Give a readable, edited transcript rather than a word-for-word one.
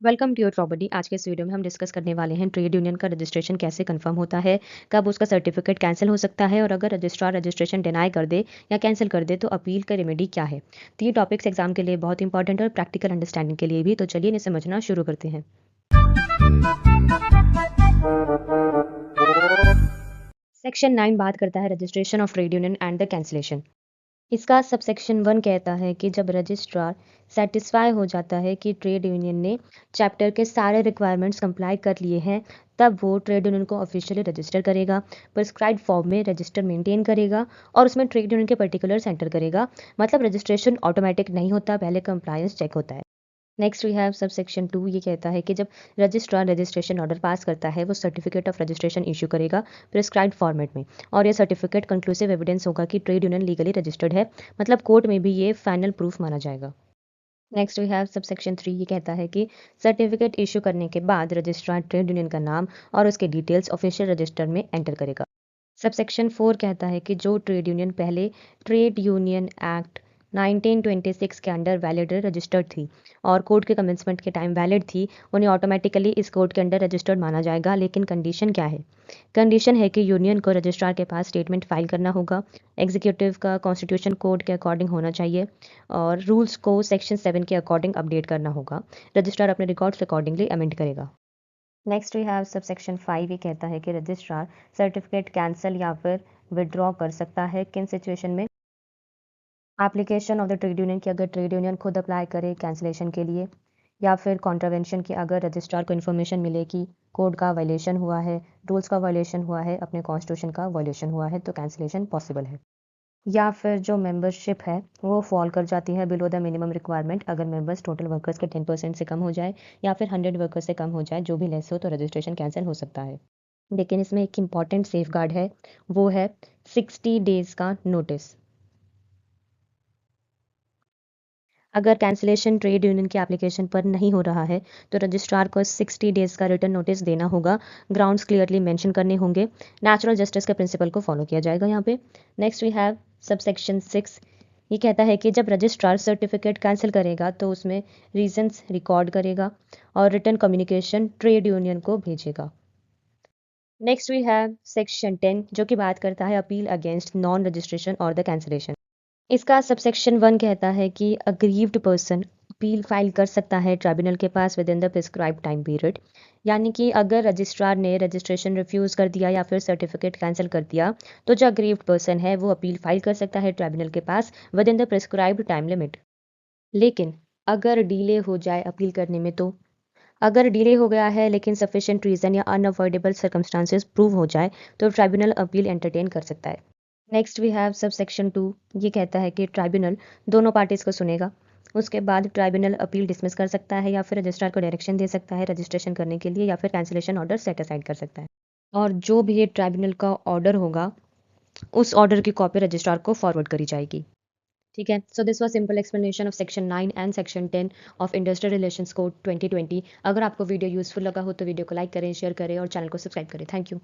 Welcome to your property. आज के इस वीडियो में हम डिस्कस करने वाले हैं ट्रेड यूनियन का रजिस्ट्रेशन कैसे कंफर्म होता है, कब उसका सर्टिफिकेट कैंसिल हो सकता है और अगर रजिस्ट्रार रजिस्ट्रेशन डिनाई कर दे या कैंसिल कर दे तो अपील का रेमेडी क्या है। तो ये टॉपिक्स एग्जाम के लिए बहुत इंपॉर्टेंट और प्रैक्टिकल अंडरस्टैंडिंग के लिए भी। तो चलिए इन्हें समझना शुरू करते हैं। सेक्शन 9 बात करता है registration of trade union and the cancellation. इसका सबसेक्शन 1 कहता है कि जब रजिस्ट्रार सेटिस्फाई हो जाता है कि ट्रेड यूनियन ने चैप्टर के सारे रिक्वायरमेंट्स कंप्लाई कर लिए हैं, तब वो ट्रेड यूनियन को ऑफिशियली रजिस्टर करेगा, प्रिस्क्राइब्ड फॉर्म में रजिस्टर मेंटेन करेगा और उसमें ट्रेड यूनियन के पर्टिकुलर्स एंटर करेगा। मतलब रजिस्ट्रेशन ऑटोमेटिक नहीं होता, पहले कंप्लायंस चेक होता है। Next we have sub section 2। ये कहता है कि जब रजिस्ट्रार रजिस्ट्रेशन ऑर्डर पास करता है, वो सर्टिफिकेट ऑफ रजिस्ट्रेशन इशू करेगा प्रिस्क्राइब्ड फॉर्मेट में, और ये सर्टिफिकेट कंक्लूसिव एविडेंस होगा कि ट्रेड यूनियन लीगली रजिस्टर्ड है। मतलब कोर्ट में भी ये फाइनल प्रूफ माना जाएगा। Next we have sub section 3। ये कहता है कि सर्टिफिकेट इशू करने के बाद रजिस्ट्रार ट्रेड यूनियन का नाम और उसके डिटेल्स ऑफिशियल रजिस्टर में एंटर करेगा। सबसेक्शन 4 कहता है कि जो ट्रेड यूनियन पहले ट्रेड यूनियन एक्ट 1926 के अंडर वैलिड रजिस्टर्ड थी और कोर्ट के कमेंसमेंट के टाइम वैलिड थी, उन्हें ऑटोमेटिकली इस कोर्ट के अंडर रजिस्टर्ड माना जाएगा। लेकिन कंडीशन क्या है? कंडीशन है कि यूनियन को रजिस्ट्रार के पास स्टेटमेंट फाइल करना होगा, एग्जीक्यूटिव का कॉन्स्टिट्यूशन कोड के अकॉर्डिंग होना चाहिए और रूल्स को सेक्शन 7 के अकॉर्डिंग अपडेट करना होगा। रजिस्ट्रार अपने रिकॉर्ड्स अकॉर्डिंगली अमेंड करेगा। Next we have sub section 5। ये कहता है कि रजिस्ट्रार सर्टिफिकेट कैंसिल या फिर विड्रॉ कर सकता है। किन सिचुएशन में? Application of the trade union की अगर ट्रेड यूनियन खुद अप्लाई करे कैंसिलेशन के लिए, या फिर कॉन्ट्रावेंशन की अगर रजिस्ट्रार को इन्फॉर्मेशन मिले कि कोड का वायलेशन हुआ है, रूल्स का वायलेशन हुआ है, अपने कॉन्स्टिट्यूशन का वायलेशन हुआ है, तो कैंसिलेशन पॉसिबल है। या फिर जो मेंबरशिप है वो फॉल कर जाती है बिलो द मिनिमम रिक्वायरमेंट, अगर मेंबर्स टोटल वर्कर्स के 10% से कम हो जाए या फिर 100 वर्कर्स से कम हो जाए, जो भी लेस हो, तो रजिस्ट्रेशन कैंसिल हो सकता है। लेकिन इसमें एक इम्पॉर्टेंट सेफ गार्ड है, वो है 60 डेज का नोटिस। अगर कैंसिलेशन ट्रेड यूनियन के एप्लीकेशन पर नहीं हो रहा है तो रजिस्ट्रार को 60 डेज का रिटर्न नोटिस देना होगा। ग्राउंड्स क्लियरली मेंशन करने होंगे। नेचुरल जस्टिस के प्रिंसिपल को फॉलो किया जाएगा यहाँ पे। Next we have subsection 6। ये कहता है कि जब रजिस्ट्रार सर्टिफिकेट कैंसिल करेगा तो उसमें रीजंस रिकॉर्ड करेगा और रिटर्न कम्युनिकेशन ट्रेड यूनियन को भेजेगा। नेक्स्ट वी हैव सेक्शन 10, जो कि बात करता है अपील अगेंस्ट नॉन रजिस्ट्रेशन और द कैंसिलेशन। इसका सबसेक्शन 1 कहता है कि अग्रीव्ड पर्सन अपील फाइल कर सकता है ट्राइब्यूनल के पास within the prescribed time period. यानी कि अगर रजिस्ट्रार ने रजिस्ट्रेशन रिफ्यूज़ कर दिया या फिर सर्टिफिकेट कैंसिल कर दिया, तो जो अग्रीव्ड पर्सन है वो अपील फाइल कर सकता है ट्राइब्यूनल के पास within the prescribed time limit. लेकिन अगर डिले हो जाए अपील करने में, तो अगर डिले हो गया है लेकिन सफिशिएंट रीज़न या अनअवॉइडेबल सर्कमस्टांसेस प्रूव हो जाए, तो ट्राइब्यूनल अपील एंटरटेन कर सकता है। Next we have sub section 2। ये कहता है कि ट्राइब्यूनल दोनों पार्टीज को सुनेगा। उसके बाद ट्राइब्यूनल अपील डिसमिस कर सकता है या फिर रजिस्ट्रार को डायरेक्शन दे सकता है रजिस्ट्रेशन करने के लिए, या फिर कैंसिलेशन ऑर्डर सेट असाइड कर सकता है। और जो भी ये ट्राइब्यूनल का ऑर्डर होगा, उस ऑर्डर की कॉपी रजिस्ट्रार को फॉरवर्ड करी जाएगी। ठीक है। So this was simple explanation of section 9 and section 10 of industrial relations code 2020। अगर आपको वीडियो यूजफुल लगा हो तो वीडियो को लाइक करें, शेयर करें और चैनल को सब्सक्राइब करें। Thank you.